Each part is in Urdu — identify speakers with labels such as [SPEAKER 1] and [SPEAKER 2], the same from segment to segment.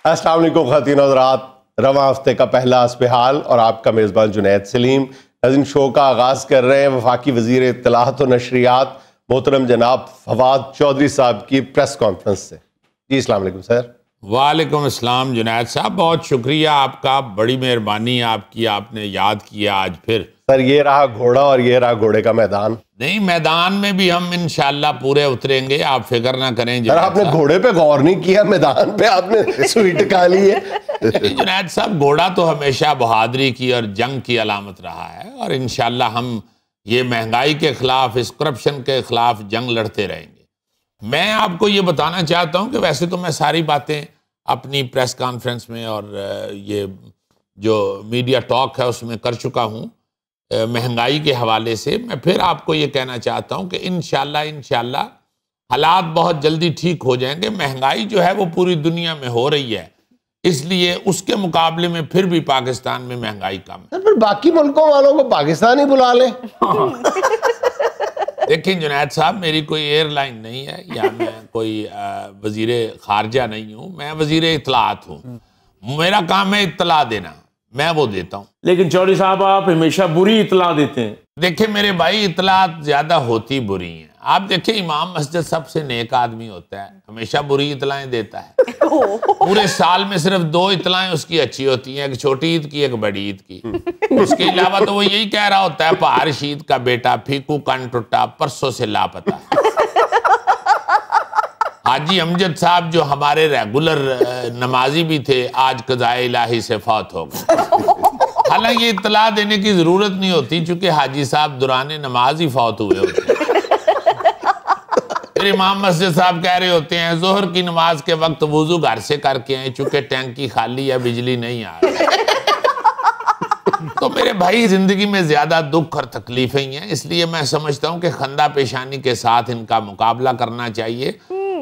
[SPEAKER 1] السلام علیکم خواتین و حضرات، رواں ہفتے کا پہلا حسب حال اور آپ کا میزبان جنید سلیم ناظرین شو کا آغاز کر رہے ہیں وفاقی وزیر اطلاعات و نشریات محترم جناب فواد چودھری صاحب کی پریس کانفرنس سے۔ جی السلام علیکم سر۔
[SPEAKER 2] وعلیکم السلام جنید صاحب، بہت شکریہ آپ کا، بڑی مہربانی آپ کی، آپ نے یاد کیا آج پھر۔
[SPEAKER 1] سر یہ رہا گھوڑا اور یہ رہا گھوڑے کا میدان۔
[SPEAKER 2] نہیں، میدان میں بھی ہم انشاءاللہ پورے اتریں گے، آپ فکر نہ کریں
[SPEAKER 1] سر آپ نے گھوڑے پہ غور نہیں کیا، میدان پہ آپ نے سوئی ٹکا لی ہے۔
[SPEAKER 2] جنید صاحب، گھوڑا تو ہمیشہ بہادری کی اور جنگ کی علامت رہا ہے، اور انشاءاللہ ہم یہ مہنگائی کے خلاف، اس کرپشن کے خلاف جنگ لڑتے رہیں گے۔ میں آپ کو یہ بتانا چاہتا ہوں کہ ویسے تو میں ساری باتیں اپنی پریس کانفرنس میں اور یہ جو میڈیا ٹاک ہے اس میں کر چکا ہوں مہنگائی کے حوالے سے۔ میں پھر آپ کو یہ کہنا چاہتا ہوں کہ انشاءاللہ حالات بہت جلدی ٹھیک ہو جائیں گے۔ مہنگائی جو ہے وہ پوری دنیا میں ہو رہی ہے، اس لیے اس کے مقابلے میں پھر بھی پاکستان میں مہنگائی کم ہے۔
[SPEAKER 1] پھر باقی ملکوں والوں کو پاکستان ہی بلا لیں۔
[SPEAKER 2] دیکھیں جنید صاحب، میری کوئی ایئر لائن نہیں ہے یا میں کوئی وزیر خارجہ نہیں ہوں، میں وزیر اطلاعات ہوں۔ میرا کام ہے اطلاع دینا، میں وہ دیتا ہوں۔
[SPEAKER 3] لیکن چودھری صاحب آپ ہمیشہ بری اطلاع دیتے ہیں۔
[SPEAKER 2] دیکھیں میرے بھائی، اطلاعات زیادہ ہوتی بری ہیں۔ آپ دیکھیں امام مسجد سب سے نیک آدمی ہوتا ہے، ہمیشہ بری اطلاعیں دیتا ہے۔ پورے سال میں صرف 2 اطلاعیں اس کی اچھی ہوتی ہیں، ایک چھوٹی عید کی، ایک بڑی عید کی۔ اس کے علاوہ تو وہ یہی کہہ رہا ہوتا ہے پہاڑ شید کا بیٹا پھیکو کن ٹوٹا پرسوں سے لاپتہ۔ حاجی امجد صاحب جو ہمارے ریگولر نمازی بھی تھے، آج قضائے الہی سے فوت ہو گئے۔ حالانکہ اطلاع دینے کی ضرورت نہیں ہوتی، چونکہ حاجی صاحب دوران نماز ہی فوت ہوئے ہوتے ہیں۔ پھر امام مسجد صاحب کہہ رہے ہوتے ہیں ظہر کی نماز کے وقت وضو گھر سے کر کے آئیں، چونکہ ٹینکی خالی ہے، بجلی نہیں آ رہی۔ تو میرے بھائی، زندگی میں زیادہ دکھ اور تکلیفیں ہی ہیں، اس لیے میں سمجھتا ہوں کہ خندہ پیشانی کے ساتھ ان کا مقابلہ کرنا چاہیے،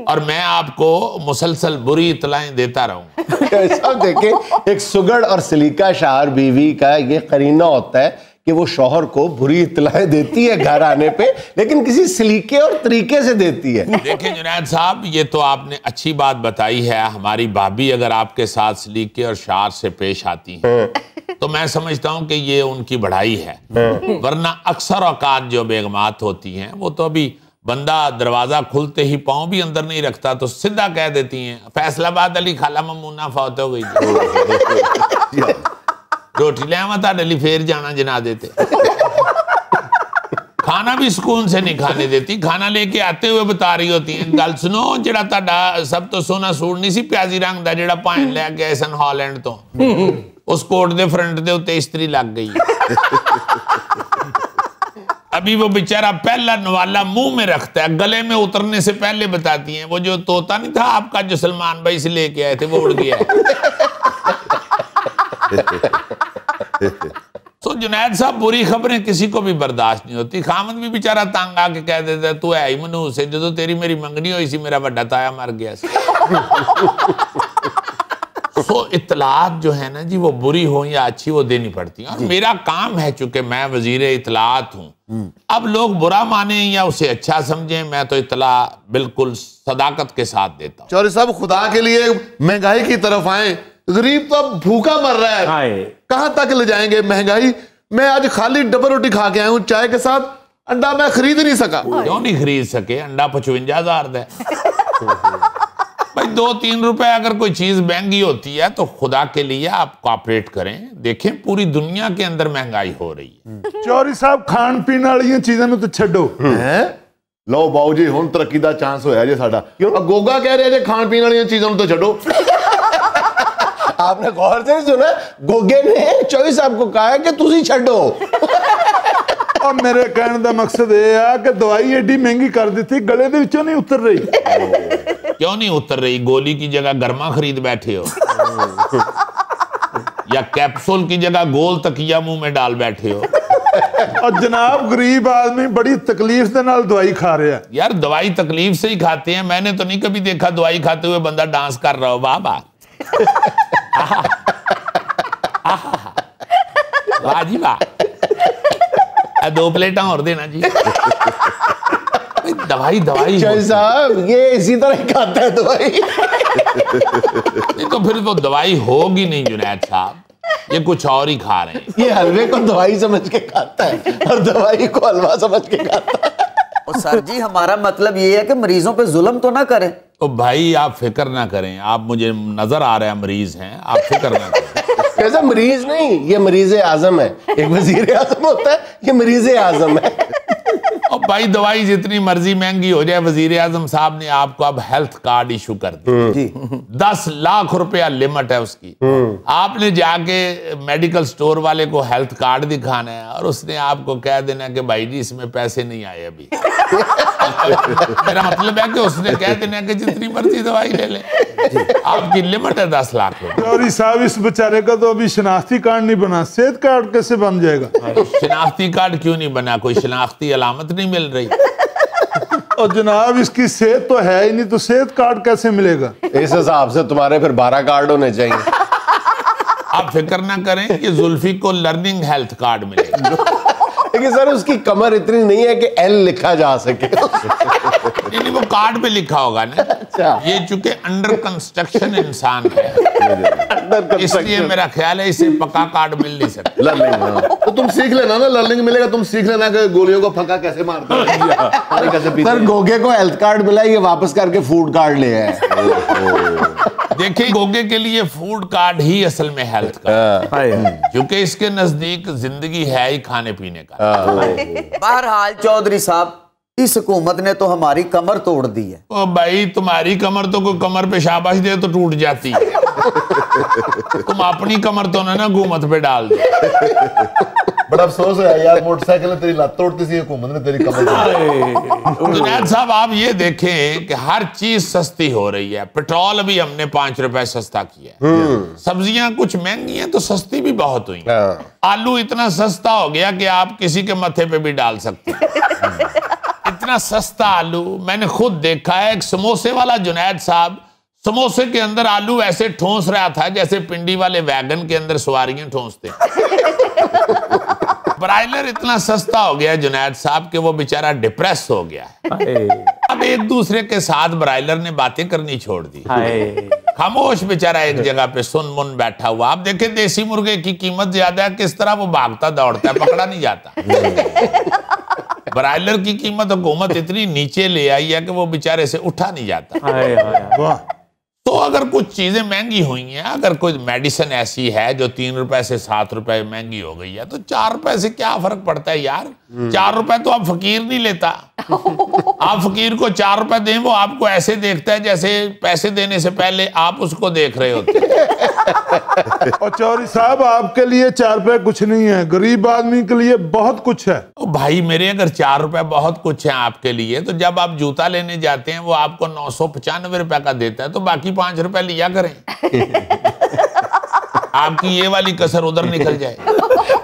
[SPEAKER 2] اور میں آپ کو مسلسل بری اطلاعیں دیتا رہوں۔
[SPEAKER 1] صاحب دیکھیں، ایک سگڑ اور سلیقہ شعر بیوی کا یہ قرینہ ہوتا ہے کہ وہ شوہر کو بری اطلاعیں دیتی ہے گھر آنے پہ، لیکن کسی سلیقے اور طریقے سے دیتی ہے۔
[SPEAKER 2] دیکھیں جنید صاحب، یہ تو آپ نے اچھی بات بتائی ہے۔ ہماری بھابھی اگر آپ کے ساتھ سلیقے اور شعر سے پیش آتی ہیں تو میں سمجھتا ہوں کہ یہ ان کی بڑھائی ہے، ورنہ اکثر اوقات جو بیگمات ہوتی ہیں وہ تو ابھی بندہ دروازہ کھلتے ہی پاؤں بھی اندر نہیں رکھتا تو سدھا کہہ دیتی ہیں فیصل آباد علی خالہ ممونہ فوت ہو گئی، روٹی لے آواں تہاڈے لئی پھر جانا جنا دیتے۔ کھانا بھی سکون سے نہیں کھانے دیتی، کھانا لے کے آتے ہوئے بتا رہی ہوتی ہیں گل سنو جڑا تہاڈا سب تو سونا سوٹ نہیں سی پیازی رنگ دا جڑا پائن لے کے سن ہالینڈ تو، اس کوٹ دے فرنٹ دے اوتے استری لگ گئی۔ ابھی وہ بیچارہ پہلا نوالا منہ میں رکھتا ہے، گلے میں اترنے سے پہلے بتاتی ہیں وہ جو طوطا نہیں تھا آپ کا جو سلمان بھائی سے لے کے آئے تھے وہ اڑ گیا ہے۔ تو جنید صاحب، بری خبریں کسی کو بھی برداشت نہیں ہوتی۔ خامد بھی بیچارہ تانگ آ کے کہہ دیتا ہے تو ہے ہی منوس ہے، جدو تیری میری منگنی ہوئی سی میرا بڑا تایا مر گیا سی۔ تو اطلاعات جو ہے نا جی، وہ بری ہوں یا اچھی وہ دینی پڑتی ہیں، اور میرا کام ہے چونکہ میں وزیر اطلاعات ہوں۔ اب لوگ برا مانیں یا اسے اچھا سمجھیں، میں تو اطلاع بالکل صداقت کے ساتھ دیتا ہوں۔
[SPEAKER 4] چودھری صاحب خدا کے لیے مہنگائی کی طرف آئیں، غریب تو اب بھوکا مر رہا ہے، کہاں تک لے جائیں گے مہنگائی؟ میں آج خالی ڈبل روٹی کھا کے آیا ہوں، چائے کے ساتھ انڈا میں خرید نہیں سکا۔
[SPEAKER 2] کیوں نہیں خرید سکے؟ انڈا 55,000 ہے بھائی، 2-3 روپے اگر کوئی چیز مہنگی ہوتی ہے تو خدا کے لیے آپ کوآپریٹ کریں۔ دیکھیں پوری دنیا کے اندر مہنگائی ہو رہی ہے۔
[SPEAKER 5] چودھری صاحب کھان پین والی چیزوں تو چھڈو،
[SPEAKER 4] لو باؤ جی ہن ترقی دا چانس ہویا جی ساڈا۔ گوگا کہہ رہے جی کھان پین والی چیزوں تو چھڈو۔
[SPEAKER 1] آپ نے غور سے سنا، گوگے نے چودھری صاحب کو کہا ہے کہ تسی چھڈو۔
[SPEAKER 5] اور میرے کہنے دا مقصد یہ ہے کہ دوائی ایڈی مہنگی کر دیتی گلے دے وچوں نہیں اتر رہی۔
[SPEAKER 2] کیوں نہیں اتر رہی؟ گولی کی جگہ گرما خرید بیٹھے ہو، یا کیپسول کی جگہ گول تکیہ منہ میں ڈال بیٹھے ہو۔
[SPEAKER 5] اور جناب غریب آدمی بڑی تکلیف دے نال دوائی کھا رہا ہے۔
[SPEAKER 2] یار دوائی تکلیف سے ہی کھاتے ہیں، میں نے تو نہیں کبھی دیکھا دوائی کھاتے ہوئے بندہ ڈانس کر رہا ہو۔ واہ واہ واہ جی واہ، 2 پلیٹاں اور دینا جی۔ دوائی
[SPEAKER 1] چودھری صاحب یہ اسی طرح کھاتا ہے دوائی۔
[SPEAKER 2] نہیں تو پھر تو دوائی ہوگی نہیں جنید صاحب، یہ کچھ اور ہی کھا رہے ہیں۔
[SPEAKER 1] یہ حلوے کو دوائی سمجھ کے کھاتا ہے اور دوائی کو حلوہ سمجھ کے کھاتا ہے۔
[SPEAKER 6] اور سر جی ہمارا مطلب یہ ہے کہ مریضوں پہ ظلم تو نہ کریں۔
[SPEAKER 2] تو بھائی آپ فکر نہ کریں، آپ مجھے نظر آ رہے ہیں مریض ہیں، آپ فکر نہ کریں۔
[SPEAKER 1] کیسا مریض نہیں، یہ مریض اعظم ہے۔ ایک وزیر اعظم ہوتا ہے، یہ مریض اعظم ہے۔
[SPEAKER 2] اور بھائی دوائی جتنی مرضی مہنگی ہو جائے، وزیر اعظم صاحب نے آپ کو اب ہیلتھ کارڈ ایشو کر دی، 10 لاکھ روپیہ لمٹ ہے اس کی۔ آپ نے جا کے میڈیکل سٹور والے کو ہیلتھ کارڈ دکھانا ہے اور اس نے آپ کو کہہ دینا کہ بھائی جی اس میں پیسے نہیں آئے ابھی۔ میرا مطلب ہے کہ اس نے کہہ دینا کہ جتنی مرضی دوائی لے لیں، آپ کی لمٹ ہے 10 لاکھ روپے۔
[SPEAKER 5] چودھری صاحب اس بیچارے کا تو ابھی شناختی کارڈ نہیں بنا، صحت کارڈ کیسے بن جائے گا؟
[SPEAKER 2] شناختی کارڈ کیوں نہیں بنا؟ کوئی شناختی علامت نہیں مل رہی؟
[SPEAKER 5] اور جناب اس کی صحت تو ہے ہی نہیں، تو صحت کارڈ کیسے ملے گا؟
[SPEAKER 1] اس حساب سے تمہارے پھر 12 کارڈ ہونے چاہیے۔
[SPEAKER 2] آپ فکر نہ کریں کہ زلفی کو لرننگ ہیلتھ کارڈ ملے گا۔
[SPEAKER 1] لیکن سر اس کی کمر اتنی نہیں ہے کہ ایل لکھا جا سکے۔
[SPEAKER 2] یعنی وہ کارڈ پہ لکھا ہوگا نا، یہ چونکہ انڈر کنسٹرکشن انسان ہے، اس لیے میرا خیال ہے اسے پکا کارڈ مل نہیں سکتا۔
[SPEAKER 4] لرننگ، تو تم سیکھ لینا نا، لرننگ ملے گا، تم سیکھ لینا کہ گولیوں کو پھکا کیسے مارتا ہے۔
[SPEAKER 1] سر گوگے کو ہیلتھ کارڈ ملا، یہ واپس کر کے فوڈ کارڈ لے آئے۔
[SPEAKER 2] دیکھیں گوگے کے لیے فوڈ کارڈ ہی اصل میں ہیلتھ کارڈ، کیونکہ اس کے نزدیک زندگی ہے ہی کھانے پینے کا۔
[SPEAKER 6] بہرحال چودھری صاحب اس حکومت نے تو ہماری کمر توڑ دی ہے۔
[SPEAKER 2] او بھائی تمہاری کمر تو کوئی کمر پہ شاباش دے تو ٹوٹ جاتی ہے، تم اپنی کمر تو نہ حکومت پہ ڈال دو۔
[SPEAKER 4] بڑا افسوس ہے یار، موٹر سائیکل نے تیری لت توڑتی سی، حکومت نے تیری کمر توڑی۔
[SPEAKER 2] جنید صاحب آپ یہ دیکھیں کہ ہر چیز سستی ہو رہی ہے، پیٹرول ابھی ہم نے 5 روپے سستا کیا ہے، سبزیاں کچھ مہنگی ہیں تو سستی بھی بہت ہوئی ہیں، آلو اتنا سستا ہو گیا کہ آپ کسی کے متھے پہ بھی ڈال سکتے ہیں، اتنا سستا آلو۔ میں نے خود دیکھا ہے، ایک سموسے والا جنید صاحب سموسے کے اندر آلو ایسے ٹھونس رہا تھا جیسے پنڈی والے ویگن کے اندر سواریاں ٹھونستے ہیں۔ برائلر اتنا سستا ہو گیا جنید صاحب کہ وہ بیچارہ ڈپریس ہو گیا ہے۔ اب ایک دوسرے کے ساتھ برائلر نے باتیں کرنی چھوڑ دی، خاموش بیچارہ ایک جگہ پہ سن من بیٹھا ہوا۔ آپ دیکھیں دیسی مرغے کی قیمت زیادہ ہے، کس طرح وہ بھاگتا دوڑتا ہے، پکڑا نہیں جاتا۔ برائلر کی قیمت حکومت اتنی نیچے لے آئی ہے کہ وہ بیچارے سے اٹھا نہیں جاتا۔ تو اگر کچھ چیزیں مہنگی ہوئی ہیں، اگر کوئی میڈیسن ایسی ہے جو 3 روپے سے 7 روپے مہنگی ہو گئی ہے، تو 4 روپے سے کیا فرق پڑتا ہے یار؟ 4 روپے تو آپ فقیر نہیں لیتا۔ آپ فقیر کو 4 روپے دیں، وہ آپ کو ایسے دیکھتا ہے جیسے پیسے دینے سے پہلے آپ اس کو دیکھ رہے ہوتے ہیں۔
[SPEAKER 5] اور چودھری صاحب آپ کے لیے 4 روپے کچھ نہیں ہے، غریب آدمی کے لیے بہت کچھ ہے۔
[SPEAKER 2] بھائی میرے اگر 4 روپے بہت کچھ ہیں آپ کے لیے، تو جب آپ جوتا لینے جاتے ہیں وہ آپ کو 995 روپے کا دیتا ہے، تو باقی 5 روپے لیا کریں، آپ کی یہ والی کسر ادھر نکل جائے۔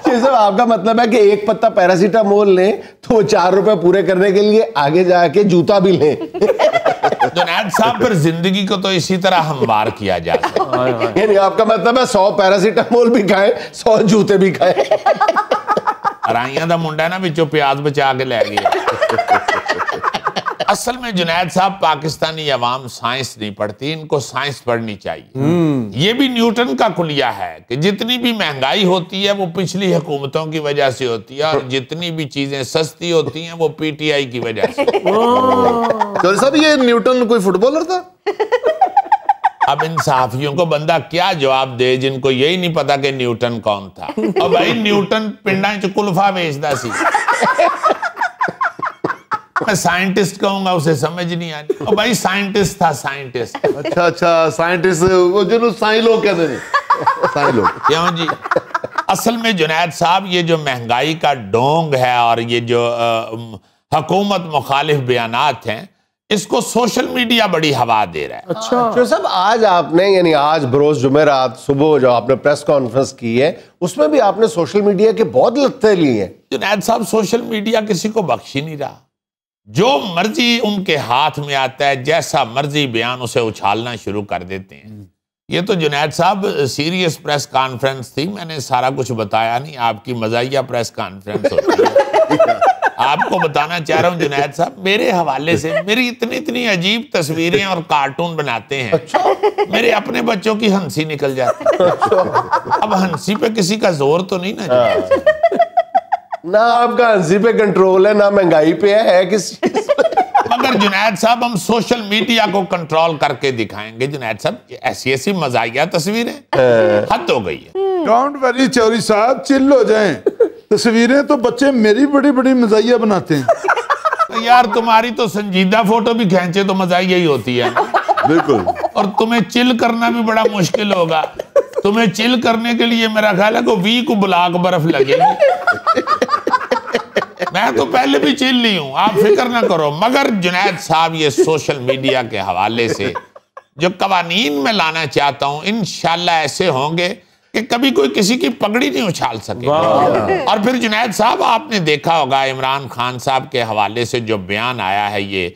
[SPEAKER 1] صاحب آپ کا مطلب ہے کہ ایک پتا پیراسیٹامول لیں تو وہ 4 روپے پورے کرنے کے لیے آگے جا کے جوتا بھی لیں۔
[SPEAKER 2] جنید صاحب پھر زندگی کو تو اسی طرح ہموار کیا جا سکتا ہے،
[SPEAKER 1] یعنی آپ کا مطلب ہے 100 پیراسیٹامول بھی کھائیں، 100 جوتے بھی کھائیں۔
[SPEAKER 2] رائیاں دا منڈا ہے نا بچوں پیاز بچا کے لے گیا۔ اصل میں جنید صاحب پاکستانی عوام سائنس نہیں پڑھتی، ان کو سائنس پڑھنی چاہیے۔ یہ بھی نیوٹن کا کلیہ ہے کہ جتنی بھی مہنگائی ہوتی ہے وہ پچھلی حکومتوں کی وجہ سے ہوتی ہے، اور جتنی بھی چیزیں سستی ہوتی ہیں وہ پی ٹی آئی کی وجہ سے۔
[SPEAKER 4] چودھری صاحب یہ نیوٹن کوئی فٹ بالر تھا؟
[SPEAKER 2] اب ان صحافیوں کو بندہ کیا جواب دے جن کو یہی نہیں پتا کہ نیوٹن کون تھا۔ اور بھائی نیوٹن پنڈاں چ کلفا بیچدا سی، میں سائنٹسٹ کہوں گا اسے سمجھ نہیں آنی۔ اور بھائی سائنٹسٹ تھا، سائنٹسٹ۔
[SPEAKER 4] اچھا سائنٹسٹ، وہ جنہوں سائن لوگ کہتے ہیں، سائن لوگ۔
[SPEAKER 2] کیوں جی؟ اصل میں جنید صاحب یہ جو مہنگائی کا ڈونگ ہے اور یہ جو حکومت مخالف بیانات ہیں، اس کو سوشل میڈیا بڑی ہوا دے رہا ہے۔
[SPEAKER 1] اچھا صاحب آج آپ نے، یعنی آج بروز جمعرات صبح جو آپ نے پریس کانفرنس کی ہے، اس میں بھی آپ نے سوشل میڈیا کے بہت لطفے لیے ہیں۔
[SPEAKER 2] جنید صاحب سوشل میڈیا کسی کو بخش ہی نہیں رہا، جو مرضی ان کے ہاتھ میں آتا ہے، جیسا مرضی بیان اسے اچھالنا شروع کر دیتے ہیں۔ یہ تو جنید صاحب سیریس پریس کانفرنس تھی، میں نے سارا کچھ بتایا نہیں، آپ کی مزاحیہ پریس کانفرنس ہوتی ہے۔ آپ آپ کو بتانا چاہ رہا ہوں جنید صاحب، میرے حوالے سے میری اتنی عجیب تصویریں اور کارٹون بناتے ہیں، میرے اپنے بچوں کی ہنسی نکل جاتی ہے۔ اب ہنسی پہ کسی کا زور تو نہیں نا
[SPEAKER 1] نہ آپ کا ہنسی پہ کنٹرول ہے، نہ مہنگائی پہ ہے کس چیز پہ۔
[SPEAKER 2] مگر جنید صاحب ہم سوشل میڈیا کو کنٹرول کر کے دکھائیں گے۔ جنید صاحب ایسی مزاحیہ تصویریں، حد ہو گئی ہے۔
[SPEAKER 5] ڈونٹ ویری چوری صاحب، چل ہو جائیں، تصویریں تو بچے میری بڑی مزاحیہ بناتے ہیں۔
[SPEAKER 2] یار تمہاری تو سنجیدہ فوٹو بھی کھینچے تو مزاحیہ ہی ہوتی ہے،
[SPEAKER 4] بالکل،
[SPEAKER 2] اور تمہیں چل کرنا بھی بڑا مشکل ہوگا۔ تمہیں چل کرنے کے لیے میرا خیال ہے کہ کو بلاک برف لگے گی۔ میں تو پہلے بھی چل لی ہوں، آپ فکر نہ کرو۔ مگر جنید صاحب یہ سوشل میڈیا کے حوالے سے جو قوانین میں لانا چاہتا ہوں، انشاءاللہ ایسے ہوں گے کہ کبھی کوئی کسی کی پگڑی نہیں اچھال سکے۔ اور پھر جنید صاحب آپ نے دیکھا ہوگا عمران خان صاحب کے حوالے سے جو بیان آیا ہے یہ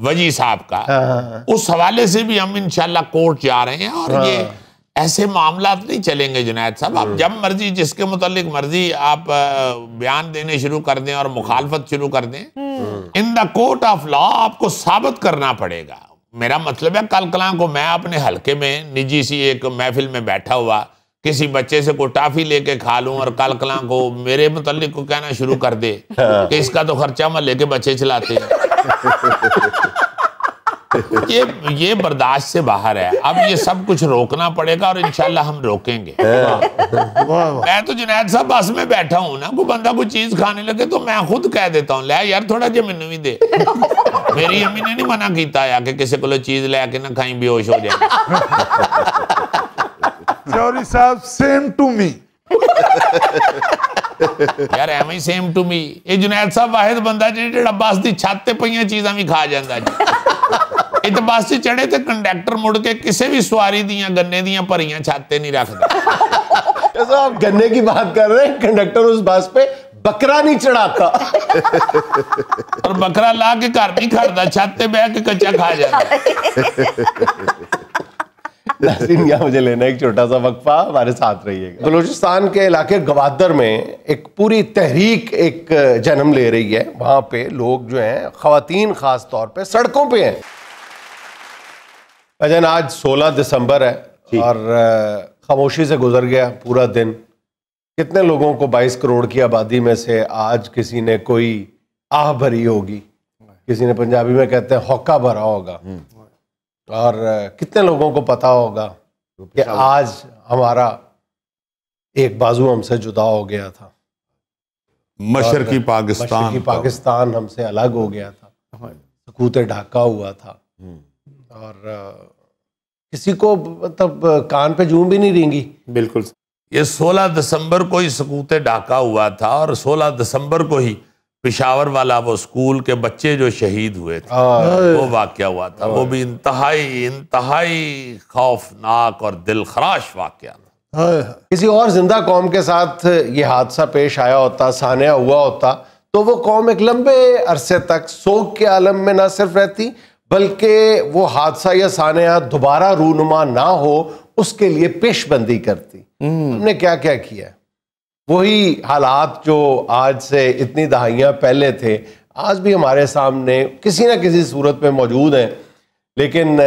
[SPEAKER 2] وجی صاحب کا، اس حوالے سے بھی ہم انشاءاللہ کورٹ جا رہے ہیں، اور یہ ایسے معاملات نہیں چلیں گے جنید صاحب۔ آپ جب مرضی جس کے متعلق مرضی آپ بیان دینے شروع کر دیں اور مخالفت شروع کر دیں، ان دا کورٹ آف لا آپ کو ثابت کرنا پڑے گا۔ میرا مطلب ہے کل کلاں کو میں اپنے حلقے میں نجی سی ایک محفل میں بیٹھا ہوا کسی بچے سے کوئی ٹافی لے کے کھا لوں، اور کل کلاں کو میرے متعلق کو کہنا شروع کر دے کہ اس کا تو خرچہ میں لے کے بچے چلاتے ہیں، یہ برداشت سے باہر ہے۔ اب یہ سب کچھ روکنا پڑے گا، اور انشاءاللہ ہم روکیں گے۔ میں تو جنید صاحب بس میں بیٹھا ہوں نا، کوئی بندہ کوئی چیز کھانے لگے تو میں خود کہہ دیتا ہوں، لے یار تھوڑا جی مینوں بھی دے۔ میری امی نے نہیں منع کیتا یا کہ کسی کو چیز لے کے نہ کھائیں بے ہوش ہو جائیں۔
[SPEAKER 5] چوری صاحب سیم ٹو می
[SPEAKER 2] یار ایویں سیم ٹو می۔ یہ جنید صاحب واحد بندہ جڑا بس دی چھت تے پئیاں چیزاں بھی کھا جاندا جی۔ یہ تو بس چڑھے تے کنڈکٹر مڑ کے کسی بھی سواری دیاں گنے دیاں بھریاں چھت تے نہیں رکھدا۔
[SPEAKER 1] آپ گنے کی بات کر رہے ہیں، کنڈکٹر اس بس پہ بکرا نہیں چڑھاتا،
[SPEAKER 2] اور بکرا لا کے گھر نہیں کھڑتا، چھت تے بیٹھ کے کچا کھا جاتا۔
[SPEAKER 1] ناظرین یہاں مجھے لینا ایک چھوٹا سا وقفہ، ہمارے ساتھ رہیے گا۔ بلوچستان کے علاقے گوادر میں ایک پوری تحریک ایک جنم لے رہی ہے۔ وہاں پہ لوگ جو ہیں، خواتین خاص طور پہ سڑکوں پہ ہیں۔ اجن آج 16 دسمبر ہے اور خاموشی سے گزر گیا پورا دن۔ کتنے لوگوں کو 22 کروڑ کی آبادی میں سے آج کسی نے کوئی آہ بھری ہوگی، کسی نے پنجابی میں کہتے ہیں ہوکا بھرا ہوگا، اور کتنے لوگوں کو پتا ہوگا کہ آج ہمارا ایک بازو ہم سے جدا ہو گیا تھا،
[SPEAKER 4] مشرقی
[SPEAKER 1] پاکستان ہم سے الگ ہو گیا تھا، سکوت ڈھاکہ ہوا تھا، اور کسی کو مطلب کان پہ جون بھی نہیں رینگی۔
[SPEAKER 2] بالکل، یہ 16 دسمبر کو ہی سکوت ڈھاکہ ہوا تھا، اور 16 دسمبر کو ہی پشاور والا وہ اسکول کے بچے جو شہید ہوئے تھے وہ واقعہ ہوا تھا۔ وہ بھی انتہائی خوفناک اور دل خراش واقعہ تھا۔
[SPEAKER 1] کسی اور زندہ قوم کے ساتھ یہ حادثہ پیش آیا ہوتا، سانحہ ہوا ہوتا، تو وہ قوم ایک لمبے عرصے تک سوگ کے عالم میں نہ صرف رہتی بلکہ وہ حادثہ یا سانحہ دوبارہ رونما نہ ہو اس کے لیے پیش بندی کرتی۔ ہم نے کیا کیا کیا ہے، وہی حالات جو آج سے اتنی دہائیاں پہلے تھے آج بھی ہمارے سامنے کسی نہ کسی صورت میں موجود ہیں، لیکن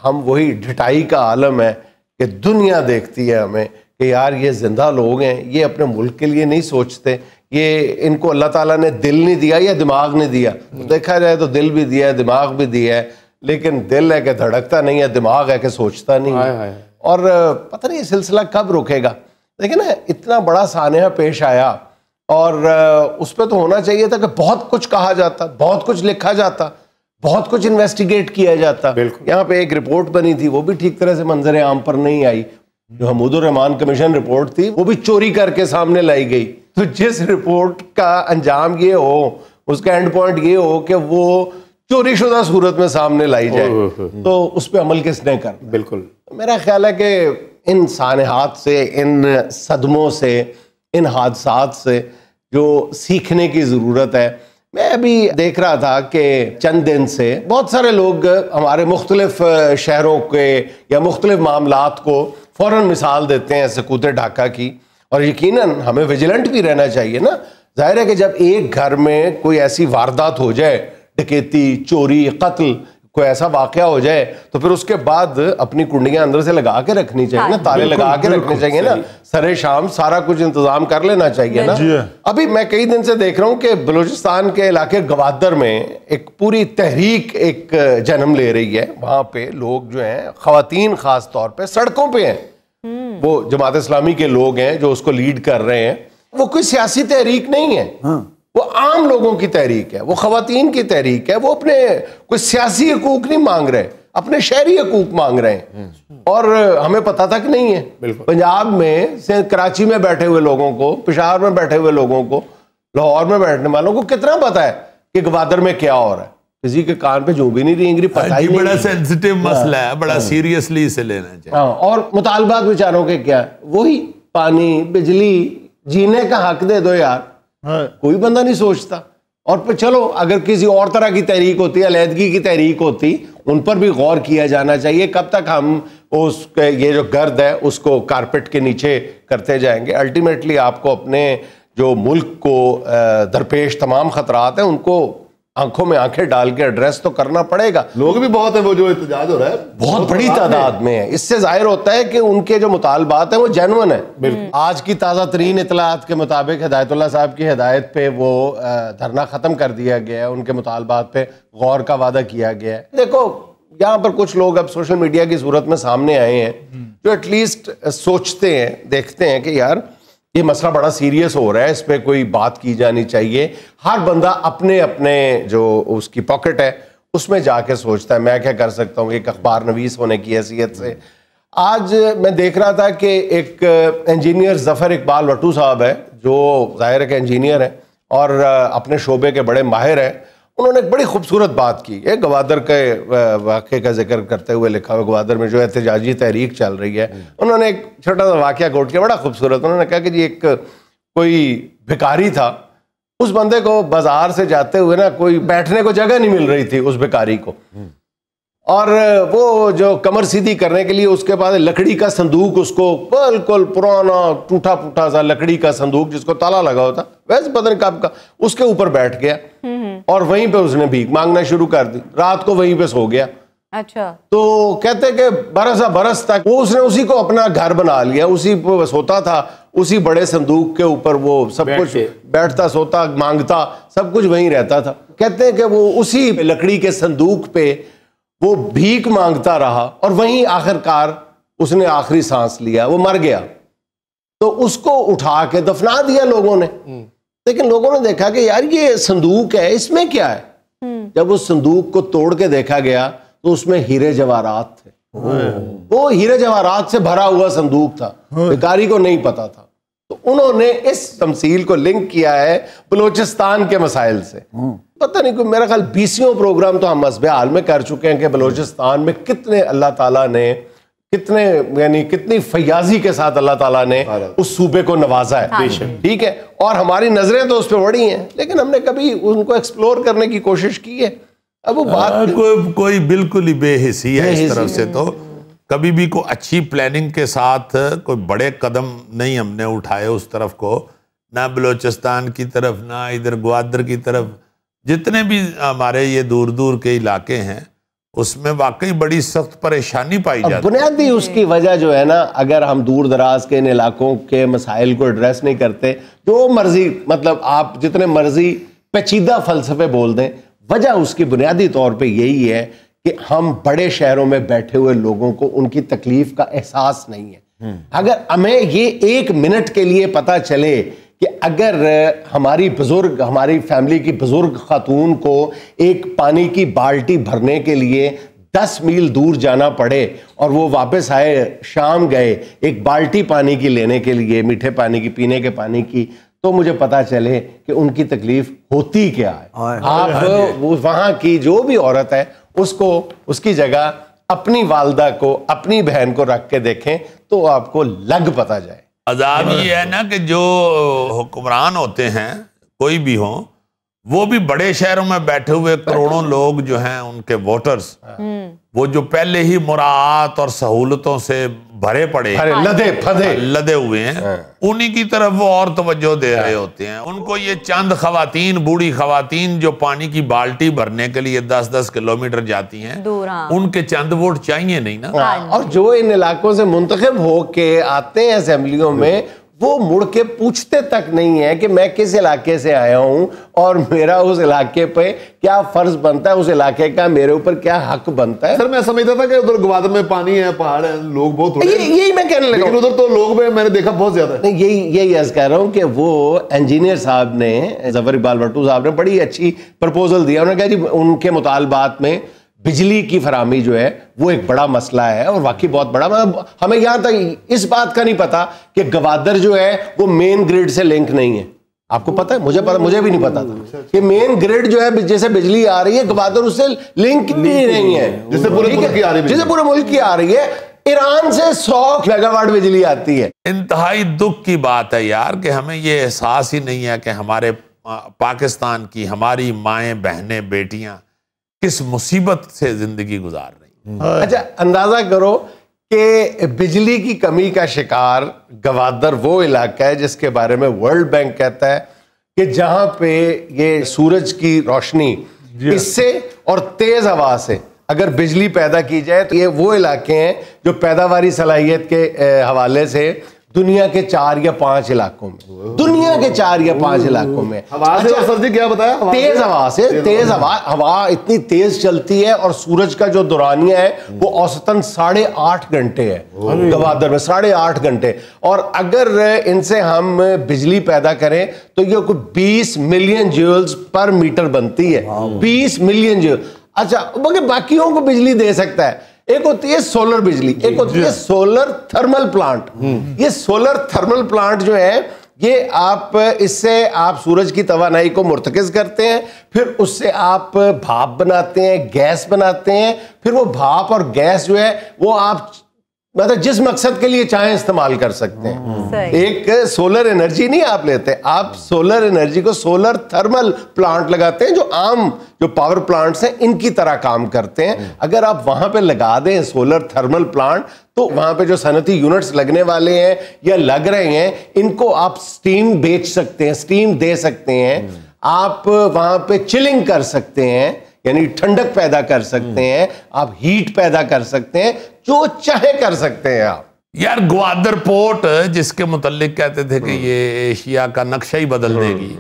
[SPEAKER 1] ہم وہی ڈھٹائی کا عالم ہے کہ دنیا دیکھتی ہے ہمیں کہ یار یہ زندہ لوگ ہیں، یہ اپنے ملک کے لیے نہیں سوچتے، یہ ان کو اللہ تعالیٰ نے دل نہیں دیا یا دماغ نہیں دیا۔ دیکھا جائے تو دل بھی دیا ہے، دماغ بھی دیا ہے، لیکن دل ہے کہ دھڑکتا نہیں ہے، دماغ ہے کہ سوچتا نہیں ہے۔ اور پتہ نہیں یہ سلسلہ کب رکے گا۔ لیکن اتنا بڑا سانحہ پیش آیا، اور اس پہ تو ہونا چاہیے تھا کہ بہت کچھ کہا جاتا، بہت کچھ لکھا جاتا، بہت کچھ انویسٹیگیٹ کیا جاتا۔ یہاں پہ ایک رپورٹ بنی تھی، وہ بھی ٹھیک طرح سے منظر عام پر نہیں آئی، جو حمود الرحمان کمیشن رپورٹ تھی وہ بھی چوری کر کے سامنے لائی گئی۔ تو جس رپورٹ کا انجام یہ ہو، اس کا اینڈ پوائنٹ یہ ہو کہ وہ چوری شدہ صورت میں سامنے لائی جائے، تو اس پہ عمل کس نے کرنا؟ بالکل میرا خیال ہے کہ ان سانحات سے، ان صدموں سے، ان حادثات سے جو سیکھنے کی ضرورت ہے۔ میں ابھی دیکھ رہا تھا کہ چند دن سے بہت سارے لوگ ہمارے مختلف شہروں کے یا مختلف معاملات کو فوراً مثال دیتے ہیں سکوت ڈھاکہ کی، اور یقیناً ہمیں ویجیلنٹ بھی رہنا چاہیے نا۔ ظاہر ہے کہ جب ایک گھر میں کوئی ایسی واردات ہو جائے, ڈکیتی, چوری, قتل, کوئی ایسا واقعہ ہو جائے, تو پھر اس کے بعد اپنی کنڈیاں اندر سے لگا کے رکھنی چاہیے نا, تالے لگا کے رکھنے چاہیے نا, سرے شام سارا کچھ انتظام کر لینا چاہیے نا. ابھی میں کئی دن سے دیکھ رہا ہوں کہ بلوچستان کے علاقے گوادر میں ایک پوری تحریک ایک جنم لے رہی ہے. وہاں پہ لوگ جو ہیں, خواتین خاص طور پہ سڑکوں پہ ہیں, وہ جماعت اسلامی کے لوگ ہیں جو اس کو لیڈ کر رہے ہیں. وہ کوئی سیاسی تحریک نہیں ہے, وہ عام لوگوں کی تحریک ہے, وہ خواتین کی تحریک ہے. وہ اپنے کوئی سیاسی حقوق نہیں مانگ رہے, اپنے شہری حقوق مانگ رہے ہیں. اور ہمیں پتا تھا کہ نہیں ہے. پنجاب میں کراچی میں بیٹھے ہوئے لوگوں کو, پشاور میں بیٹھے ہوئے لوگوں کو, لاہور میں بیٹھنے والوں کو کتنا پتا ہے کہ گوادر میں کیا ہو رہا ہے. کسی کے کان پہ جو بھی نہیں رینگ رہی, پتہ ہی نہیں.
[SPEAKER 2] بڑا سینسٹیو مسئلہ ہے, بڑا سیریسلی اسے لینا چاہیے.
[SPEAKER 1] اور مطالبات بیچاروں کے کیا, وہی پانی, بجلی, جینے کا حق دے دو یار. کوئی بندہ نہیں سوچتا. اور پھر چلو اگر کسی اور طرح کی تحریک ہوتی, علیحدگی کی تحریک ہوتی, ان پر بھی غور کیا جانا چاہیے. کب تک ہم اس یہ جو گرد ہے اس کو کارپٹ کے نیچے کرتے جائیں گے؟ الٹیمیٹلی آپ کو اپنے جو ملک کو درپیش تمام خطرات ہیں ان کو آنکھوں میں آنکھیں ڈال کے ایڈریس تو کرنا پڑے گا.
[SPEAKER 4] لوگ بھی بہت ہیں وہ جو احتجاج ہو رہا ہے,
[SPEAKER 1] بہت بڑی تعداد میں ہے. اس سے ظاہر ہوتا ہے کہ ان کے جو مطالبات ہیں وہ جینون ہیں. آج کی تازہ ترین اطلاعات کے مطابق ہدایت اللہ صاحب کی ہدایت پہ وہ دھرنا ختم کر دیا گیا ہے, ان کے مطالبات پہ غور کا وعدہ کیا گیا ہے. دیکھو یہاں پر کچھ لوگ اب سوشل میڈیا کی صورت میں سامنے آئے ہیں جو ایٹ لیسٹ سوچتے ہیں, دیکھتے ہیں کہ یار یہ مسئلہ بڑا سیریس ہو رہا ہے, اس پہ کوئی بات کی جانی چاہیے. ہر بندہ اپنے اپنے جو اس کی پاکٹ ہے اس میں جا کے سوچتا ہے میں کیا کر سکتا ہوں ایک اخبار نویس ہونے کی حیثیت سے. آج میں دیکھ رہا تھا کہ ایک انجینئر ظفر اقبال وٹو صاحب ہے جو ظاہر ہے کہ انجینئر ہیں اور اپنے شعبے کے بڑے ماہر ہیں. انہوں نے ایک بڑی خوبصورت بات کی ہے, گوادر کے واقعے کا ذکر کرتے ہوئے لکھا ہوا, گوادر میں جو احتجاجی تحریک چل رہی ہے. انہوں نے ایک چھوٹا سا واقعہ کوٹ کیا, بڑا خوبصورت. انہوں نے کہا کہ جی ایک کوئی بھکاری تھا, اس بندے کو بازار سے جاتے ہوئے نا کوئی بیٹھنے کو جگہ نہیں مل رہی تھی اس بھکاری کو, اور وہ جو کمر سیدھی کرنے کے لیے اس کے پاس لکڑی کا صندوق, اس کو بالکل پرانا ٹوٹا پھوٹا سا لکڑی کا صندوق جس کو تالا لگا ہوتا, ویسے پتہ نہیں کب کا, اس کے اوپر بیٹھ گیا اور وہیں پہ اس نے بھیک مانگنا شروع کر دی. رات کو وہیں پہ سو گیا.
[SPEAKER 7] اچھا.
[SPEAKER 1] تو کہتے کہ برس تک وہ اس نے اسی کو اپنا گھر بنا لیا, اسی پہ سوتا تھا, اسی بڑے صندوق کے اوپر وہ سب کچھ بیٹھتا, سوتا, مانگتا, سب کچھ وہیں رہتا تھا. کہتے ہیں کہ وہ اسی لکڑی کے صندوق پہ وہ بھیک مانگتا رہا اور وہیں آخر کار اس نے آخری سانس لیا, وہ مر گیا. تو اس کو اٹھا کے دفنا دیا لوگوں نے. لیکن لوگوں نے دیکھا کہ یار یہ صندوق ہے, اس میں کیا ہے؟ جب اس صندوق کو توڑ کے دیکھا گیا تو اس میں ہیرے جواہرات تھے. وہ ہیرے جواہرات سے بھرا ہوا صندوق تھا, بھکاری کو نہیں پتا تھا. تو انہوں نے اس تمثیل کو لنک کیا ہے بلوچستان کے مسائل سے. پتہ نہیں کوئی میرا خیال 20 پروگرام تو ہم مذہب حال میں کر چکے ہیں کہ بلوچستان میں کتنے اللہ تعالیٰ نے کتنی فیاضی کے ساتھ اللہ تعالیٰ نے اس صوبے کو نوازا ہے. ٹھیک ہے, اور ہماری نظریں تو اس پہ بڑی ہیں لیکن ہم نے کبھی ان کو ایکسپلور کرنے کی کوشش کی ہے. اب وہ بات
[SPEAKER 2] کوئی بالکل ہی بے حسی ہے اس طرف سے. تو کبھی بھی کوئی اچھی پلاننگ کے ساتھ کوئی بڑے قدم نہیں ہم نے اٹھائے اس طرف کو, نہ بلوچستان کی طرف نہ ادھر گوادر کی طرف. جتنے بھی ہمارے یہ دور دور کے علاقے ہیں اس میں واقعی بڑی سخت پریشانی پائی جاتی ہے.
[SPEAKER 1] بنیادی اس کی وجہ جو ہے نا, اگر ہم دور دراز کے ان علاقوں کے مسائل کو ایڈریس نہیں کرتے, جو مرضی مطلب آپ جتنے مرضی پیچیدہ فلسفے بول دیں, وجہ اس کی بنیادی طور پہ یہی ہے کہ ہم بڑے شہروں میں بیٹھے ہوئے لوگوں کو ان کی تکلیف کا احساس نہیں ہے. اگر ہمیں یہ 1 منٹ کے لیے پتہ چلے کہ اگر ہماری فیملی کی بزرگ خاتون کو ایک پانی کی بالٹی بھرنے کے لیے 10 میل دور جانا پڑے اور وہ واپس آئے, شام گئے ایک بالٹی پانی کی لینے کے لیے, میٹھے پانی کی, پینے کے پانی کی, تو مجھے پتا چلے کہ ان کی تکلیف ہوتی کیا ہے. آپ وہاں کی جو بھی عورت ہے اس کو اس کی جگہ اپنی والدہ کو, اپنی بہن کو رکھ کے دیکھیں تو آپ کو لگ پتا جائے.
[SPEAKER 2] عذاب یہ ہے نا کہ جو حکمران ہوتے ہیں کوئی بھی ہوں, وہ بھی بڑے شہروں میں بیٹھے ہوئے کروڑوں لوگ جو ہیں ان کے ووٹرز، وہ جو پہلے ہی مراعات اور سہولتوں سے بھرے پڑے لدے ہوئے ہیں، انہی کی طرف وہ اور توجہ دے رہے ہوتے ہیں. ان کو یہ چند خواتین، بوڑھی خواتین جو پانی کی بالٹی بھرنے کے لیے 10-10 کلومیٹر جاتی ہیں، ان کے چند ووٹ چاہیے نہیں نا.
[SPEAKER 1] اور جو ان علاقوں سے منتخب ہو کے آتے ہیں اسمبلیوں میں، وہ مڑ کے پوچھتے تک نہیں ہے کہ میں کس علاقے سے آیا ہوں اور میرا اس علاقے پہ کیا فرض بنتا ہے، اس علاقے کا میرے اوپر کیا حق بنتا ہے.
[SPEAKER 4] سر میں سمجھتا تھا کہ ادھر گوادر میں پانی ہے، پہاڑ ہیں، لوگ بہت تھوڑے،
[SPEAKER 1] یہی میں کہنے لگا،
[SPEAKER 4] لیکن ادھر تو لوگ میں نے دیکھا بہت زیادہ ہے.
[SPEAKER 1] یہی عرض کر رہا ہوں کہ وہ انجینئر صاحب نے، ظفر اقبال بھٹو صاحب نے بڑی اچھی پرپوزل دیا. انہوں نے کہا جی ان کے مطالبات میں بجلی کی فراہمی جو ہے وہ ایک بڑا مسئلہ ہے، اور واقعی بہت بڑا. ہمیں یہاں تک اس بات کا نہیں پتا کہ گوادر جو ہے وہ مین گریڈ سے لنک نہیں ہے. آپ کو پتا ہے؟ مجھے بھی نہیں پتا تھا کہ مین گریڈ جو ہے جیسے بجلی آ رہی ہے گوادر اس سے لنک بھی نہیں ہے،
[SPEAKER 4] جس سے پورے ملک کی آ رہی ہے.
[SPEAKER 1] ایران سے 100 میگا واٹ بجلی آتی ہے.
[SPEAKER 2] انتہائی دکھ کی بات ہے یار کہ ہمیں یہ احساس ہی نہیں ہے کہ ہمارے پاکستان کی ہماری مائیں، بہنیں، بیٹیاں کس مصیبت سے زندگی گزار رہی ہیں.
[SPEAKER 1] اچھا اندازہ کرو کہ بجلی کی کمی کا شکار گوادر وہ علاقہ ہے جس کے بارے میں ورلڈ بینک کہتا ہے کہ جہاں پہ یہ سورج کی روشنی اس سے اور تیز ہوا سے اگر بجلی پیدا کی جائے تو یہ وہ علاقے ہیں جو پیداواری صلاحیت کے حوالے سے دنیا کے 4 یا 5 علاقوں میں، دنیا کے 4 یا 5 علاقوں میں.
[SPEAKER 4] کیا بتایا؟
[SPEAKER 1] تیز ہوا سے، تیز ہوا اتنی تیز چلتی ہے، اور سورج کا جو دورانیہ ہے وہ اوسطاً 8.5 گھنٹے ہے گوادر میں، 8.5 گھنٹے. اور اگر ان سے ہم بجلی پیدا کریں تو یہ کوئی 20 ملین جیولز پر میٹر بنتی ہے، 20 ملین جیول. اچھا مگر باقیوں کو بجلی دے سکتا ہے. ایک ہوتی ہے سولر بجلی، ایک ہوتی ہے سولر تھرمل پلانٹ. یہ سولر تھرمل پلانٹ جو ہے یہ آپ اس سے آپ سورج کی توانائی کو مرتکز کرتے ہیں، پھر اس سے آپ بھاپ بناتے ہیں، گیس بناتے ہیں، پھر وہ بھاپ اور گیس جو ہے وہ آپ مطلب جس مقصد کے لیے چاہیں استعمال کر سکتے ہیں. ایک سولر انرجی نہیں آپ لیتے، آپ سولر انرجی کو سولر تھرمل پلانٹ لگاتے ہیں جو عام جو پاور پلانٹس ہیں ان کی طرح کام کرتے ہیں. اگر آپ وہاں پہ لگا دیں سولر تھرمل پلانٹ تو وہاں پہ جو صنعتی یونٹس لگنے والے ہیں یا لگ رہے ہیں ان کو آپ سٹیم بیچ سکتے ہیں، سٹیم دے سکتے ہیں، آپ وہاں پہ چلنگ کر سکتے ہیں، یعنی ٹھنڈک پیدا کر سکتے ہیں، آپ ہیٹ پیدا کر سکتے ہیں، جو چاہے کر سکتے ہیں آپ.
[SPEAKER 2] یار گوادر پورٹ جس کے متعلق کہتے تھے کہ یہ ایشیا کا نقشہ ہی بدل دے گی،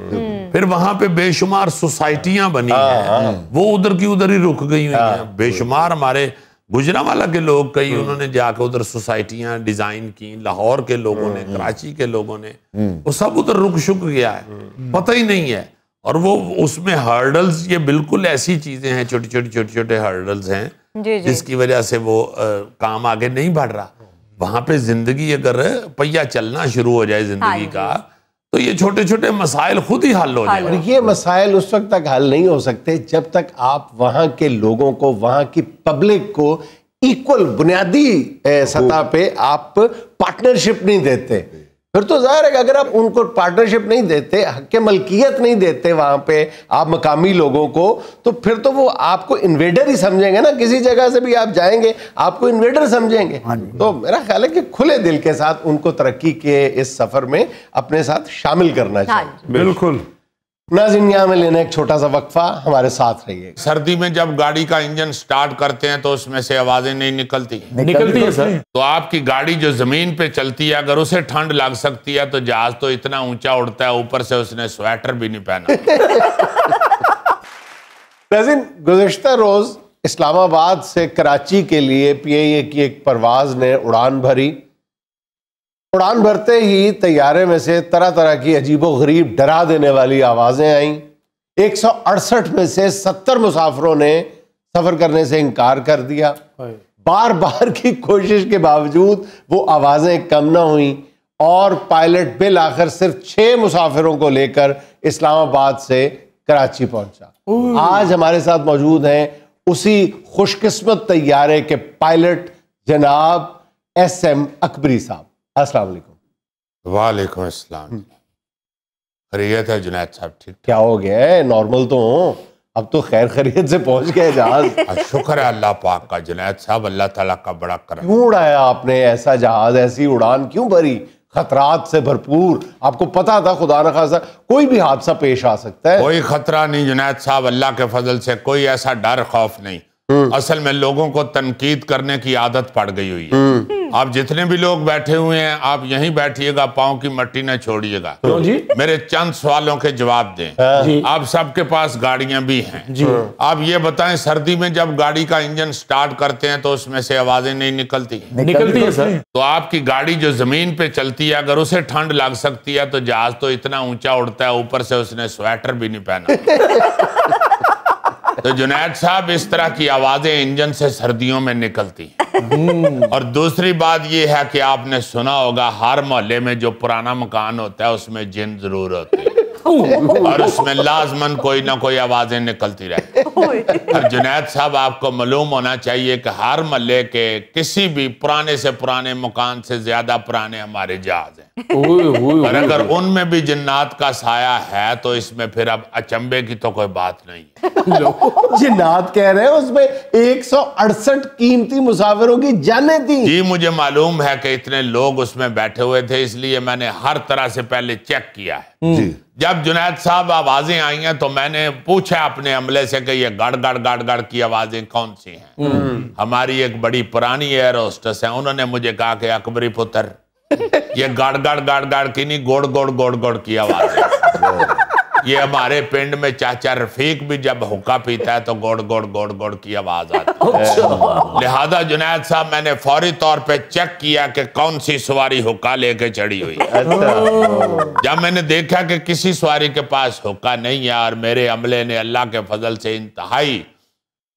[SPEAKER 2] پھر وہاں پہ بے شمار سوسائٹیاں بنی ہیں، وہ ادھر کی ادھر ہی رک گئی ہوئی ہیں. بے شمار ہمارے گجرانوالہ کے لوگ کئی انہوں نے جا کے ادھر سوسائٹیاں ڈیزائن کی، لاہور کے لوگوں نے، کراچی کے لوگوں نے، وہ سب ادھر رک شک گیا ہے، پتہ ہی نہیں ہے. اور وہ اس میں ہرڈلز، یہ بالکل ایسی چیزیں ہیں، چھوٹے ہرڈلز ہیں جس کی وجہ سے وہ کام آگے نہیں بڑھ رہا. وہاں پہ زندگی اگر پہیا چلنا شروع ہو جائے زندگی کا تو یہ چھوٹے مسائل خود ہی حل ہو جائیں.
[SPEAKER 1] اور یہ مسائل اس وقت تک حل نہیں ہو سکتے جب تک آپ وہاں کے لوگوں کو، وہاں کی پبلک کو ایکول بنیادی سطح پہ آپ پارٹنرشپ نہیں دیتے. پھر تو ظاہر ہے کہ اگر آپ ان کو پارٹنرشپ نہیں دیتے، حق ملکیت نہیں دیتے وہاں پہ آپ مقامی لوگوں کو، تو پھر تو وہ آپ کو انویڈر ہی سمجھیں گے نا. کسی جگہ سے بھی آپ جائیں گے آپ کو انویڈر سمجھیں گے. تو میرا خیال ہے کہ کھلے دل کے ساتھ ان کو ترقی کے اس سفر میں اپنے ساتھ شامل کرنا چاہیے.
[SPEAKER 5] بالکل.
[SPEAKER 1] ناظرین یہاں میں لینا ایک چھوٹا سا وقفہ، ہمارے ساتھ رہیے.
[SPEAKER 2] سردی میں جب گاڑی کا انجن سٹارٹ کرتے ہیں تو اس میں سے آوازیں نہیں نکلتی
[SPEAKER 3] ہے سر.
[SPEAKER 2] تو آپ کی گاڑی جو زمین پہ چلتی ہے اگر اسے ٹھنڈ لگ سکتی ہے تو جہاز تو اتنا اونچا اڑتا ہے، اوپر سے اس نے سویٹر بھی نہیں پہنا.
[SPEAKER 1] ناظرین گزشتہ روز اسلام آباد سے کراچی کے لیے PIA کی ایک پرواز نے اڑان بھری. اڑان بھرتے ہی طیارے میں سے طرح طرح کی عجیب و غریب ڈرا دینے والی آوازیں آئیں. 168 میں سے 70 مسافروں نے سفر کرنے سے انکار کر دیا. بار بار کی کوشش کے باوجود وہ آوازیں کم نہ ہوئیں اور پائلٹ بالآخر صرف 6 مسافروں کو لے کر اسلام آباد سے کراچی پہنچا. آج ہمارے ساتھ موجود ہیں اسی خوش قسمت طیارے کے پائلٹ جناب SM اکبری صاحب. السلام علیکم.
[SPEAKER 2] وعلیکم السلام. خیریت ہے جنید صاحب؟ ٹھیک
[SPEAKER 1] کیا ہو گیا ہے؟ نارمل تو ہوں، اب تو خیر خیریت سے پہنچ گئے جہاز۔
[SPEAKER 2] شکر ہے اللہ پاک کا جنید صاحب، اللہ تعالیٰ کا بڑا کرم۔
[SPEAKER 1] کیوں اڑایا آپ نے ایسا جہاز؟ ایسی اڑان کیوں بھری؟ خطرات سے بھرپور، آپ کو پتا تھا خدا نخواستہ کوئی بھی حادثہ پیش آ سکتا ہے۔
[SPEAKER 2] کوئی خطرہ نہیں جنید صاحب، اللہ کے فضل سے کوئی ایسا ڈر خوف نہیں۔ اصل میں لوگوں کو تنقید کرنے کی عادت پڑ گئی ہوئی ہے۔ آپ جتنے بھی لوگ بیٹھے ہوئے ہیں، آپ یہیں بیٹھیے گا، پاؤں کی مٹی نہ چھوڑیے گا۔ میرے چند سوالوں کے جواب دیں۔ آپ سب کے پاس گاڑیاں بھی ہیں، آپ یہ بتائیں سردی میں جب گاڑی کا انجن سٹارٹ کرتے ہیں تو اس میں سے آوازیں نہیں نکلتی؟
[SPEAKER 3] نکلتی ہے سر۔
[SPEAKER 2] تو آپ کی گاڑی جو زمین پہ چلتی ہے، اگر اسے ٹھنڈ لگ سکتی ہے تو جہاز تو اتنا اونچا اڑتا ہے، اوپر سے اس نے سویٹر بھی نہیں پہنا۔ تو جنید صاحب اس طرح کی آوازیں انجن سے سردیوں میں نکلتی ہیں۔ اور دوسری بات یہ ہے کہ آپ نے سنا ہوگا ہر محلے میں جو پرانا مکان ہوتا ہے اس میں جن ضرور ہوتے ہیں، اور اس میں لازماً کوئی نہ کوئی آوازیں نکلتی رہتی ہیں۔ اور جنید صاحب آپ کو معلوم ہونا چاہیے کہ ہر محلے کے کسی بھی پرانے سے پرانے مکان سے زیادہ پرانے ہمارے جہاز ہیں، اور اگر ان میں بھی جنات کا سایہ ہے تو اس میں پھر اب اچنبے کی تو کوئی بات نہیں ہے۔
[SPEAKER 1] جنات کہہ رہے ہیں اس میں 168 قیمتی مسافروں کی جانیں تھیں۔
[SPEAKER 2] جی مجھے معلوم ہے کہ اتنے لوگ اس میں بیٹھے ہوئے تھے، اس لیے میں نے ہر طرح سے پہلے چیک کیا ہے۔ جب جنید صاحب آوازیں آئی ہیں تو میں نے پوچھا اپنے عملے سے کہ یہ گڑ گڑ گڑ گڑ کی آوازیں کون سی ہیں۔ ہماری ایک بڑی پرانی ایئر ہوسٹس ہیں، انہوں نے مجھے کہا کہ اکبری پتر یہ گڑ گڑ گڑ گڑ کی نہیں، گوڑ گوڑ گوڑ گوڑ کی آواز ہے۔ یہ ہمارے پنڈ میں چاچا رفیق بھی جب حقہ پیتا ہے تو گوڑ گوڑ گوڑ گوڑ کی آواز آتی ہے۔ لہذا جنید صاحب میں نے فوری طور پہ چیک کیا کہ کون سی سواری حقہ لے کے چڑھی ہوئی ہے۔ جب میں نے دیکھا کہ کسی سواری کے پاس حقہ نہیں ہے اور میرے عملے نے اللہ کے فضل سے انتہائی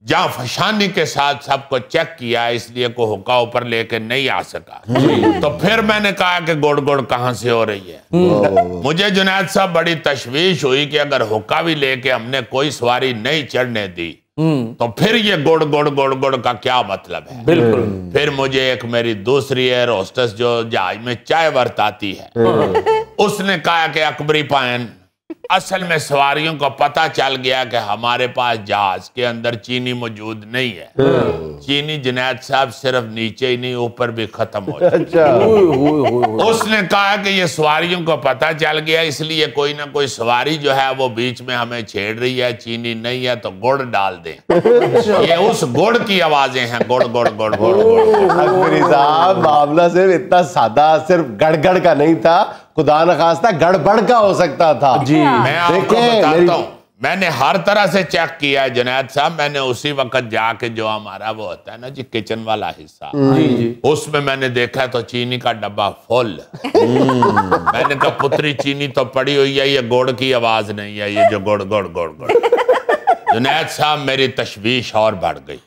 [SPEAKER 2] جہاں فشانی کے ساتھ سب کو چیک کیا، اس لیے کوئی حقہ اوپر لے کے نہیں آ سکا، تو پھر میں نے کہا کہ گوڑ گوڑ کہاں سے ہو رہی ہے۔ مجھے جنید صاحب بڑی تشویش ہوئی کہ اگر حقہ بھی لے کے ہم نے کوئی سواری نہیں چڑھنے دی تو پھر یہ گوڑ گوڑ گوڑ گوڑ کا کیا مطلب ہے۔ پھر مجھے ایک میری دوسری ایئر ہوسٹس جو جہاز میں چائے ورتاتی ہے، اس نے کہا کہ اکبری پائن اصل میں سواریوں کو پتہ چل گیا کہ ہمارے پاس جہاز کے اندر چینی موجود نہیں ہے۔ چینی جنید صاحب صرف نیچے ہی نہیں اوپر بھی ختم ہو جائے۔ اس نے کہا کہ یہ سواریوں کو پتہ چل گیا، اس لیے کوئی نہ کوئی سواری جو ہے وہ بیچ میں ہمیں چھیڑ رہی ہے، چینی نہیں ہے تو گڑ ڈال دیں۔ یہ اس گڑ کی آوازیں ہیں، گڑ گڑ گڑ گڑ گڑ۔
[SPEAKER 1] اکبری صاحب معاملہ صرف اتنا سادہ صرف گڑ گڑ کا نہیں تھا، خدا نخواستہ گڑبڑ کا ہو سکتا تھا۔
[SPEAKER 2] میں آپ کو بتاتا ہوں، میں نے ہر طرح سے چیک کیا ہے جنید صاحب۔ میں نے اسی وقت جا کے جو ہمارا وہ ہوتا ہے نا جی کچن والا حصہ، اس میں نے دیکھا تو چینی کا ڈبہ فل۔ میں نے کہا پتری چینی تو پڑی ہوئی ہے، یہ گوڑ کی آواز نہیں ہے، یہ جو گوڑ گوڑ گوڑ گوڑ۔ جنید صاحب میری تشویش اور بڑھ گئی۔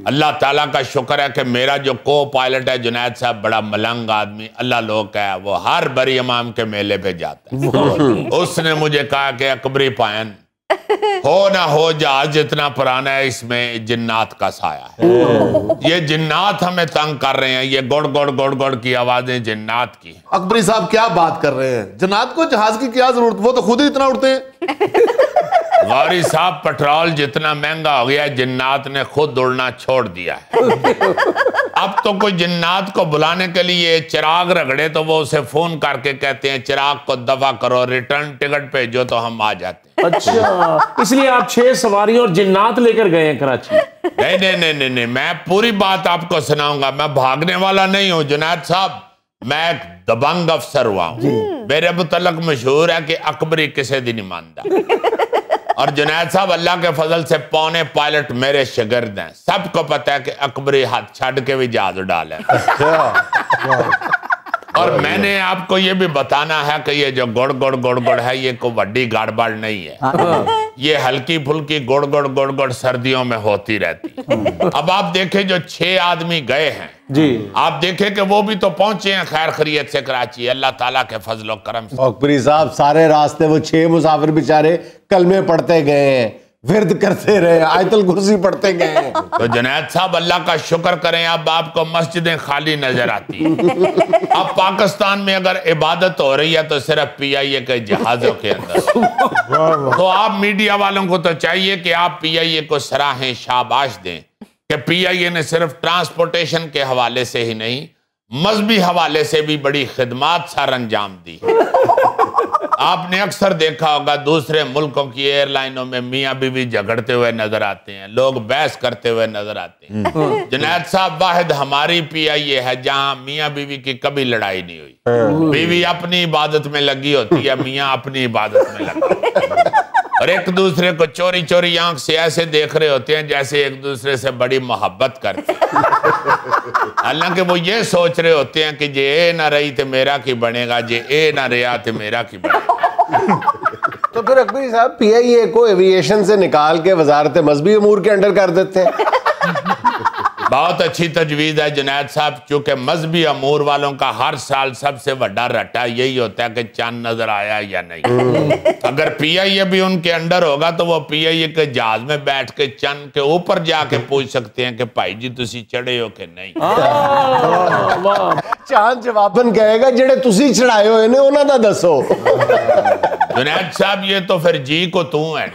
[SPEAKER 2] اللہ تعالیٰ کا شکر ہے کہ میرا جو کو پائلٹ ہے جنید صاحب بڑا ملنگ آدمی، اللہ لوگ کا ہے، وہ ہر بری امام کے میلے پہ جاتا ہے۔ اس نے مجھے کہا کہ اکبری پائن ہو نہ ہو جہاز جتنا پرانا ہے اس میں جنات کا سایہ ہے، یہ جنات ہمیں تنگ کر رہے ہیں، یہ گوڑ گوڑ گوڑ گوڑ کی آوازیں جنات کی ہیں۔
[SPEAKER 4] اکبری صاحب کیا بات کر رہے ہیں؟ جنات کو جہاز کی کیا ضرورت، وہ تو خود ہی اتنا اڑتے ہیں۔
[SPEAKER 2] غوری صاحب پٹرول جتنا مہنگا ہو گیا جنات نے خود اڑنا چھوڑ دیا ہے۔ اب تو کوئی جنات کو بلانے کے لیے چراغ رگڑے تو وہ اسے فون کر کے کہتے ہیں چراغ کو دفع کرو، ریٹرن ٹکٹ بھیجو تو ہم آ جاتے ہیں۔
[SPEAKER 3] اچھا اس لیے آپ 6 سواریوں اور جنات لے کر گئے ہیں کراچی؟
[SPEAKER 2] نہیں، میں پوری بات آپ کو سناؤں گا، میں بھاگنے والا نہیں ہوں جنید صاحب، میں ایک دبنگ افسر ہوا ہوں۔ میرے متعلق مشہور ہے کہ اکبری کسے دی نہیں مانتا۔ اور جنید صاحب اللہ کے فضل سے پونے پائلٹ میرے شاگرد ہیں، سب کو پتہ ہے کہ اکبری ہاتھ چھڑ کے بھی جہاز ڈالے۔ اور میں نے آپ کو یہ بھی بتانا ہے کہ یہ جو گڑ گڑ گڑ گڑ ہے یہ کوئی بڑی گڑبڑ نہیں ہے، یہ ہلکی پھلکی گڑ گڑ گڑ گڑ سردیوں میں ہوتی رہتی۔ اب آپ دیکھیں جو 6 آدمی گئے ہیں، آپ دیکھیں کہ وہ بھی تو پہنچے ہیں خیر خیریت سے کراچی، اللہ تعالیٰ کے فضل و کرم سے۔
[SPEAKER 1] اکبری صاحب سارے راستے وہ 6 مسافر بیچارے کلمے پڑھتے گئے ہیں، ورد کرتے رہے, آیت الکرسی پڑھتے گئے.
[SPEAKER 2] تو جنید صاحب اللہ کا شکر کریں, اب آپ کو مسجدیں خالی نظر آتی ہیں. اب پاکستان میں اگر عبادت ہو رہی ہے تو صرف پی آئی اے کے جہازوں کے اندر. تو آپ میڈیا والوں کو تو چاہیے کہ آپ پی آئی اے کو سراہیں, شاباش دیں کہ پی آئی اے نے صرف ٹرانسپورٹیشن کے حوالے سے ہی نہیں, مذہبی حوالے سے بھی بڑی خدمات سر انجام دی. آپ نے اکثر دیکھا ہوگا دوسرے ملکوں کی ایئر لائنوں میں میاں بیوی جھگڑتے ہوئے نظر آتے ہیں, لوگ بحث کرتے ہوئے نظر آتے ہیں. جنید صاحب واحد ہماری پی آئی اے ہے جہاں میاں بیوی کی کبھی لڑائی نہیں ہوئی. بیوی اپنی عبادت میں لگی ہوتی ہے, میاں اپنی عبادت میں لگا, اور ایک دوسرے کو چوری چوری آنکھ سے ایسے دیکھ رہے ہوتے ہیں جیسے ایک دوسرے سے بڑی محبت کرتے ہیں. حالانکہ وہ یہ سوچ رہے ہوتے ہیں کہ جے اے نہ رہی تو میرا کی بنے گا, جے اے نہ رہا تو میرا کی بنے گا.
[SPEAKER 1] تو پھر اکبری صاحب پی آئی اے کو ایویشن سے نکال کے وزارت مذہبی امور کے انڈر کر دیتے ہیں.
[SPEAKER 2] بہت اچھی تجویز ہے جنید صاحب, چونکہ مذہبی امور والوں کا ہر سال سب سے بڑا رٹا یہی ہوتا ہے کہ چاند نظر آیا یا نہیں. اگر پی آئی اے بھی ان کے انڈر ہوگا تو وہ پی آئی اے کے جہاز میں بیٹھ کے چاند کے اوپر جا کے پوچھ سکتے ہیں کہ بھائی جی تسی چڑھے ہو کہ نہیں.
[SPEAKER 1] چاند جواباً کہے گا جڑے تسی چڑھائے ہوئے نے انہاں دا دسو.
[SPEAKER 2] جنید صاحب یہ تو پھر جی کو تو ہے.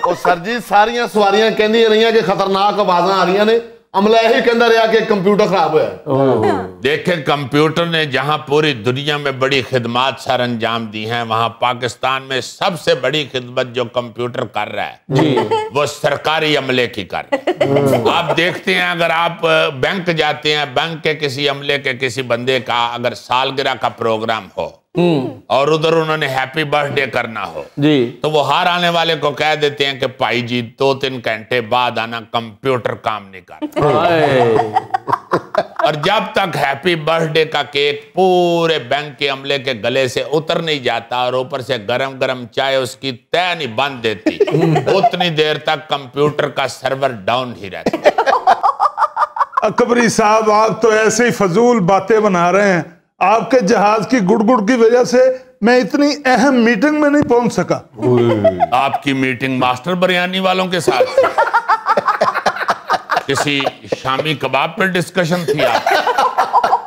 [SPEAKER 4] اور سر جی ساریاں سواریاں کہندی رہی ہیں کہ خطرناک آوازاں آ رہی نے, عملہ یہی کہندا رہا کہ کمپیوٹر خراب ہوا ہے.
[SPEAKER 2] دیکھیں کمپیوٹر نے جہاں پوری دنیا میں بڑی خدمات سر انجام دی ہیں, وہاں پاکستان میں سب سے بڑی خدمت جو کمپیوٹر کر رہا ہے وہ سرکاری عملے کی کر رہا ہے. آپ دیکھتے ہیں اگر آپ بینک جاتے ہیں, بینک کے کسی عملے کے کسی بندے کا اگر سالگرہ کا پروگرام ہو اور ادھر انہوں نے ہیپی برتھ ڈے کرنا ہو تو وہ ہر آنے والے کو کہہ دیتے ہیں کہ بھائی جی 2-3 گھنٹے بعد آنا, کمپیوٹر کام نہیں کرتا. اور جب تک ہیپی برتھ ڈے کا کیک پورے بینک کے عملے کے گلے سے اتر نہیں جاتا اور اوپر سے گرم گرم چائے اس کی تہ نہیں بند دیتی, اتنی دیر تک کمپیوٹر کا سرور ڈاؤن ہی رہتا.
[SPEAKER 5] اکبری صاحب آپ تو ایسے ہی فضول باتیں بنا رہے ہیں. آپ کے جہاز کی گڑ گڑ کی وجہ سے میں اتنی اہم میٹنگ میں نہیں پہنچ سکا.
[SPEAKER 2] آپ کی میٹنگ ماسٹر بریانی والوں کے ساتھ کسی شامی کباب پر ڈسکشن تھی آپ؟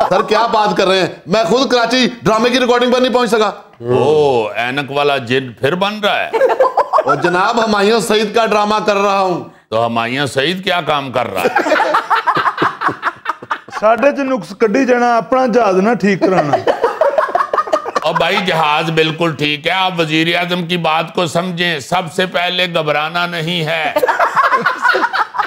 [SPEAKER 4] سر کیا بات کر رہے ہیں, میں خود کراچی ڈرامے کی ریکارڈنگ پر نہیں پہنچ سکا.
[SPEAKER 2] او اینک والا جن پھر بن رہا ہے.
[SPEAKER 4] اور جناب ہمایوں سعید کا ڈرامہ کر رہا ہوں.
[SPEAKER 2] تو ہمایوں سعید کیا کام کر رہا ہے؟
[SPEAKER 5] ساڑھے چ نقص کڈی جانا, اپنا جہاز نہ ٹھیک کرانا.
[SPEAKER 2] اور بھائی جہاز بالکل ٹھیک ہے, آپ وزیر اعظم کی بات کو سمجھیں, سب سے پہلے گھبرانا نہیں ہے.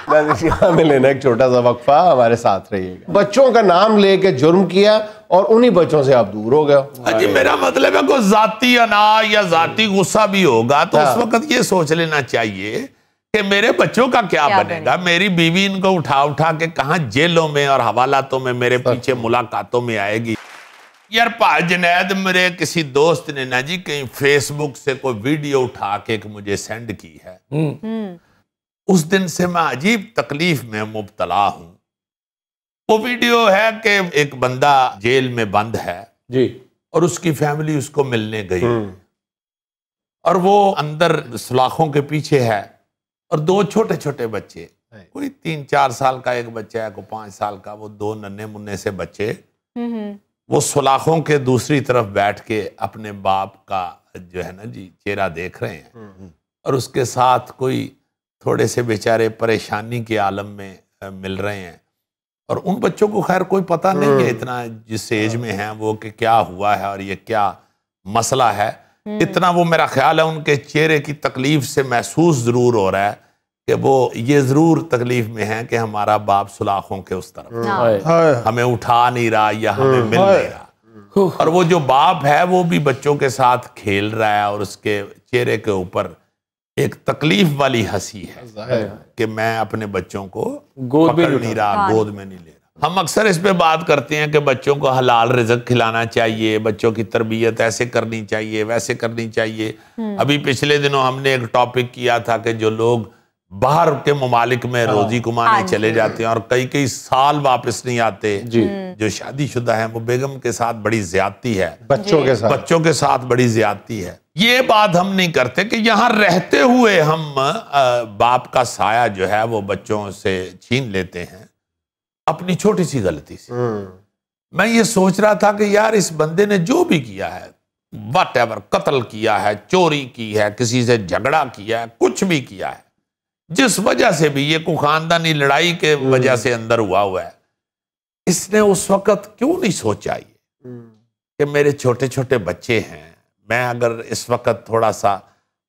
[SPEAKER 1] میں لینا ایک چھوٹا سا وقفہ, ہمارے ساتھ رہیے گا. بچوں کا نام لے کے جرم کیا اور انہی بچوں سے آپ دور ہو گئے.
[SPEAKER 2] جی میرا مطلب ہے کوئی ذاتی انا یا ذاتی غصہ بھی ہوگا تو اس وقت یہ سوچ لینا چاہیے کہ میرے بچوں کا کیا بنے گا. میری بیوی ان کو اٹھا کے کہاں جیلوں میں اور حوالاتوں میں میرے پیچھے ملاقاتوں میں آئے گی. یار جنید میرے کسی دوست نے نا جی کہیں فیس بک سے کوئی ویڈیو اٹھا کے مجھے سینڈ کی ہے. اس دن سے میں عجیب تکلیف میں مبتلا ہوں. وہ ویڈیو ہے کہ ایک بندہ جیل میں بند ہے اور اس کی فیملی اس کو ملنے گئی اور وہ اندر سلاخوں کے پیچھے ہے اور 2 چھوٹے چھوٹے بچے, کوئی 3-4 سال کا ایک بچہ ہے, کوئی 5 سال کا, وہ 2 ننھے منھے سے بچے وہ سلاخوں کے دوسری طرف بیٹھ کے اپنے باپ کا جو ہے نا جی چہرہ دیکھ رہے ہیں اور اس کے ساتھ کوئی تھوڑے سے بیچارے پریشانی کے عالم میں مل رہے ہیں. اور ان بچوں کو خیر کوئی پتہ نہیں ہے اتنا جس ایج میں ہیں وہ کہ کیا ہوا ہے اور یہ کیا مسئلہ ہے. اتنا وہ میرا خیال ہے ان کے چہرے کی تکلیف سے محسوس ضرور ہو رہا ہے کہ وہ یہ ضرور تکلیف میں ہیں کہ ہمارا باپ سلاخوں کے اس طرف ہمیں اٹھا نہیں رہا یا ہمیں مل نہیں رہا. اور وہ جو باپ ہے وہ بھی بچوں کے ساتھ کھیل رہا ہے اور اس کے چہرے کے اوپر ایک تکلیف والی ہنسی ہے کہ میں اپنے بچوں کو پکڑ نہیں رہا, گود میں نہیں لے رہا. ہم اکثر اس پہ بات کرتے ہیں کہ بچوں کو حلال رزق کھلانا چاہیے, بچوں کی تربیت ایسے کرنی چاہیے ویسے کرنی چاہیے. ابھی پچھلے دنوں ہم نے ایک ٹاپک کیا تھا کہ جو لوگ باہر کے ممالک میں روزی کمانے چلے جاتے ہیں اور کئی کئی سال واپس نہیں آتے. جو شادی شدہ ہیں وہ بیگم کے ساتھ بڑی زیادتی ہے, بچوں کے ساتھ بڑی زیادتی ہے. یہ بات ہم نہیں کرتے کہ یہاں رہتے ہوئے ہم باپ کا سایہ جو ہے وہ بچوں سے چھین لیتے ہیں اپنی چھوٹی سی غلطی سے. میں یہ سوچ رہا تھا کہ یار اس بندے نے جو بھی کیا ہے, واٹ ایور, قتل کیا ہے, چوری کی ہے, کسی سے جھگڑا کیا ہے, کچھ بھی کیا ہے, جس وجہ سے بھی یہ کوئی خاندانی لڑائی کے وجہ سے اندر ہوا ہے, اس نے اس وقت کیوں نہیں سوچا یہ کہ میرے چھوٹے چھوٹے بچے ہیں, میں اگر اس وقت تھوڑا سا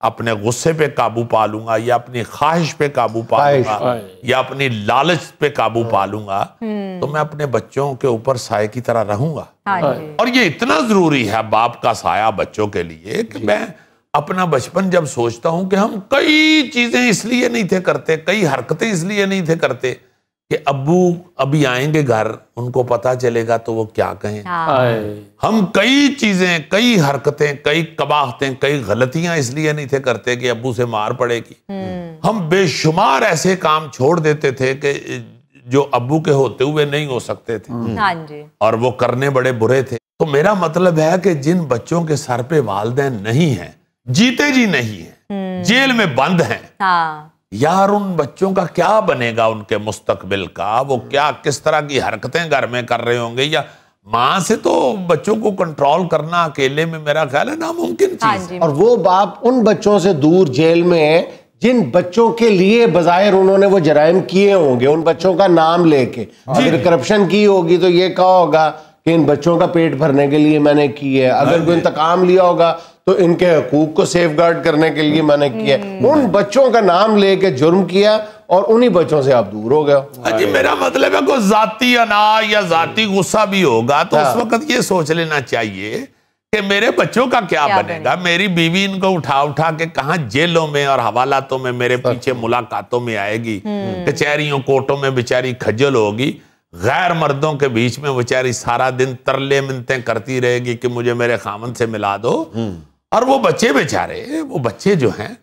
[SPEAKER 2] اپنے غصے پہ قابو پا لوں گا یا اپنی خواہش پہ قابو پا لوں گا یا اپنی لالچ پہ قابو پا لوں گا تو میں اپنے بچوں کے اوپر سائے کی طرح رہوں گا. اور یہ اتنا ضروری ہے باپ کا سایہ بچوں کے لیے کہ میں اپنا بچپن جب سوچتا ہوں کہ ہم کئی چیزیں اس لیے نہیں تھے کرتے, کئی حرکتیں اس لیے نہیں تھے کرتے کہ ابو ابھی آئیں گے گھر, ان کو پتا چلے گا تو وہ کیا کہیں. ہم کئی چیزیں, کئی حرکتیں, کئی قباحتیں, کئی غلطیاں اس لیے نہیں تھے کرتے کہ ابو سے مار پڑے گی. ہم بے شمار ایسے کام چھوڑ دیتے تھے کہ جو ابو کے ہوتے ہوئے نہیں ہو سکتے تھے اور وہ کرنے بڑے برے تھے. تو میرا مطلب ہے کہ جن بچوں کے سر پہ والدین نہیں ہیں, جیتے جی نہیں ہیں, جیل میں بند ہیں, یار ان بچوں کا کیا بنے گا, ان کے مستقبل کا, وہ کیا کس طرح کی حرکتیں گھر میں کر رہے ہوں گے. یا ماں سے تو بچوں کو کنٹرول کرنا اکیلے میں میرا خیال ہے ناممکن چیز ہے.
[SPEAKER 1] اور وہ باپ ان بچوں سے دور جیل میں ہے جن بچوں کے لیے بظاہر انہوں نے وہ جرائم کیے ہوں گے, ان بچوں کا نام لے کے. اگر کرپشن کی ہوگی تو یہ کہا ہوگا کہ ان بچوں کا پیٹ بھرنے کے لیے میں نے کی ہے, اگر کوئی انتقام لیا ہوگا تو ان کے حقوق کو سیف گارڈ کرنے کے لیے میں نے کیا. ان بچوں کا نام لے کے جرم کیا اور انہی بچوں سے آپ دور ہو گئے.
[SPEAKER 2] جی میرا مطلب ہے کوئی ذاتی انا یا ذاتی غصہ بھی ہوگا تو اس وقت یہ سوچ لینا چاہیے کہ میرے بچوں کا کیا بنے گا. میری بیوی ان کو اٹھا کے کہاں جیلوں میں اور حوالاتوں میں میرے پیچھے ملاقاتوں میں آئے گی, کچہریوں کوٹوں میں بیچاری کھجل ہوگی, غیر مردوں کے بیچ میں بیچاری سارا دن ترلے منتیں کرتی رہے گی کہ مجھے میرے خامن سے ملا دو. اور وہ بچے بیچارے, وہ بچے جو ہیں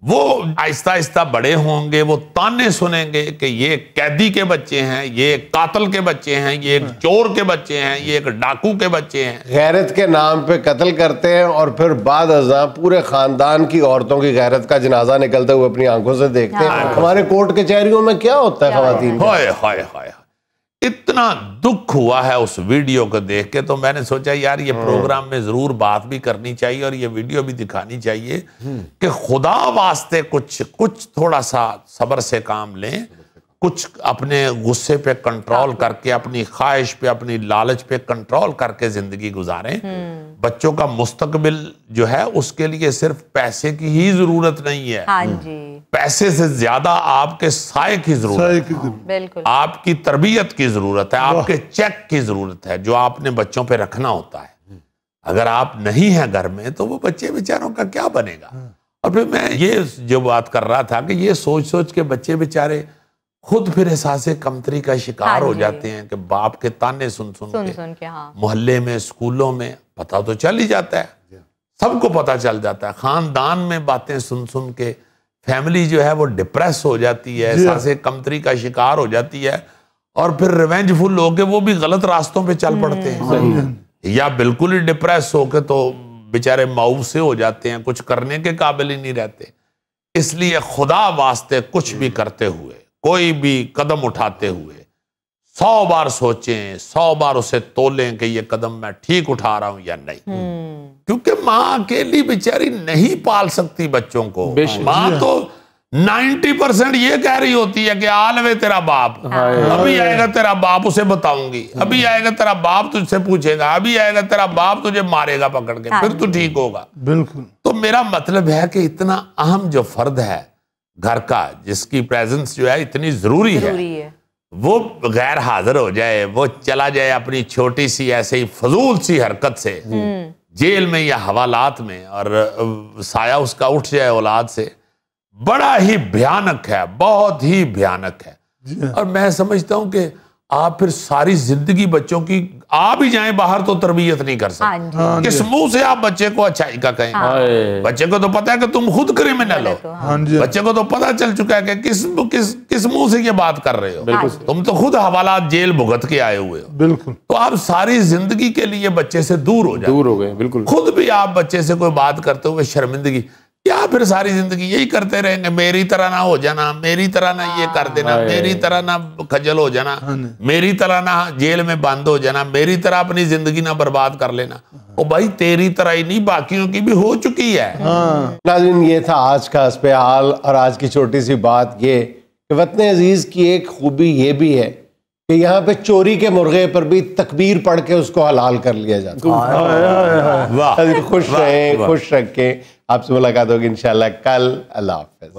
[SPEAKER 2] وہ آہستہ آہستہ بڑے ہوں گے, وہ تانے سنیں گے کہ یہ قیدی کے بچے ہیں, یہ قاتل کے بچے ہیں, یہ ایک چور کے بچے ہیں, یہ ایک ڈاکو کے بچے ہیں.
[SPEAKER 1] غیرت کے نام پہ قتل کرتے ہیں اور پھر بعد ازاں پورے خاندان کی عورتوں کی غیرت کا جنازہ نکلتے ہوئے اپنی آنکھوں سے دیکھتے ہیں. ہمارے کورٹ کچہریوں میں کیا ہوتا ہے خواتین.
[SPEAKER 2] ہائے ہائے ہائے, اتنا دکھ ہوا ہے اس ویڈیو کو دیکھ کے, تو میں نے سوچا یار یہ پروگرام میں ضرور بات بھی کرنی چاہیے اور یہ ویڈیو بھی دکھانی چاہیے کہ خدا واسطے کچھ تھوڑا سا صبر سے کام لیں, کچھ اپنے غصے پہ کنٹرول کر کے, اپنی خواہش پہ, اپنی لالچ پہ کنٹرول کر کے زندگی گزاریں. بچوں کا مستقبل جو ہے اس کے لیے صرف پیسے کی ہی ضرورت نہیں ہے, پیسے سے زیادہ آپ کے سائے کی ضرورت ہے, آپ کی تربیت کی ضرورت ہے, آپ کے چیک کی ضرورت ہے جو آپ نے بچوں پہ رکھنا ہوتا ہے. اگر آپ نہیں ہیں گھر میں تو وہ بچے بیچاروں کا کیا بنے گا. اور پھر میں یہ جو بات کر رہا تھا کہ یہ سوچ کے بچے بیچارے خود پھر احساس کمتری کا شکار ہو جاتے ہیں کہ باپ کے تانے سن کے محلے میں, اسکولوں میں پتہ تو چل ہی جاتا ہے, سب کو پتہ چل جاتا ہے, خاندان میں باتیں سن کے فیملی جو ہے وہ ڈپریس ہو جاتی ہے, احساس کمتری کا شکار ہو جاتی ہے اور پھر ریونج فل ہو کے وہ بھی غلط راستوں پہ چل پڑتے ہیں یا بالکل ہی ڈپریس ہو کے تو بیچارے ماؤ سے ہو جاتے ہیں, کچھ کرنے کے قابل ہی نہیں رہتے. اس لیے خدا واسطے کچھ بھی کرتے ہوئے, کوئی بھی قدم اٹھاتے ہوئے 100 بار سوچیں, 100 بار اسے تولیں کہ یہ قدم میں ٹھیک اٹھا رہا ہوں یا نہیں. کیونکہ ماں اکیلی بیچاری نہیں پال سکتی بچوں کو. ماں تو 90% یہ کہہ رہی ہوتی ہے کہ آلوے تیرا باپ, ابھی آئے گا تیرا باپ, اسے بتاؤں گی, ابھی آئے گا تیرا باپ تجھ سے پوچھے گا, ابھی آئے گا تیرا باپ تجھے مارے گا پکڑ کے, پھر تو ٹھیک ہوگا. بالکل. تو میرا مطلب ہے کہ اتنا اہم جو فرد ہے گھر کا, جس کی پریزنس جو ہے اتنی ضروری ہے, وہ غیر حاضر ہو جائے, وہ چلا جائے اپنی چھوٹی سی ایسے ہی فضول سی حرکت سے جیل میں یا حوالات میں, اور سایہ اس کا اٹھ جائے اولاد سے, بڑا ہی بھیانک ہے, بہت ہی بھیانک ہے. اور میں سمجھتا ہوں کہ آپ پھر ساری زندگی بچوں کی آپ ہی جائیں باہر تو تربیت نہیں کر سکتے. کس منہ سے آپ بچے کو اچھائی کا کہیں گے؟ بچے کو تو پتا ہے کہ تم خود کرمنل ہو. بچے کو تو پتا چل چکا ہے کہ کس منہ سے یہ بات کر رہے ہو. تم تو خود حوالات جیل بھگت کے آئے ہوئے ہو.
[SPEAKER 5] بالکل.
[SPEAKER 2] تو آپ ساری زندگی کے لیے بچے سے دور ہو جائیں.
[SPEAKER 3] دور ہو گئے. بالکل.
[SPEAKER 2] خود بھی آپ بچے سے کوئی بات کرتے ہوئے شرمندگی، کیا پھر ساری زندگی یہی کرتے رہیں گے؟ میری طرح نہ ہو جانا، میری طرح نہ یہ کر دینا، میری طرح نہ کھجل ہو جانا، میری طرح نہ جیل میں بند ہو جانا، میری طرح اپنی زندگی نہ برباد کر لینا. او بھائی تیری طرح ہی نہیں، باقیوں کی بھی ہو چکی ہے.
[SPEAKER 1] ناظرین یہ تھا آج کا حسب حال، اور آج کی چھوٹی سی بات یہ کہ وطن عزیز کی ایک خوبی یہ بھی ہے کہ یہاں پہ چوری کے مرغے پر بھی تکبیر پڑھ کے اس کو حلال کر لیا جاتا ہے. خوش رہیں، خوش رکھیں. آپ سے ملاقات ہوگی انشاءاللہ کل. اللہ حافظ.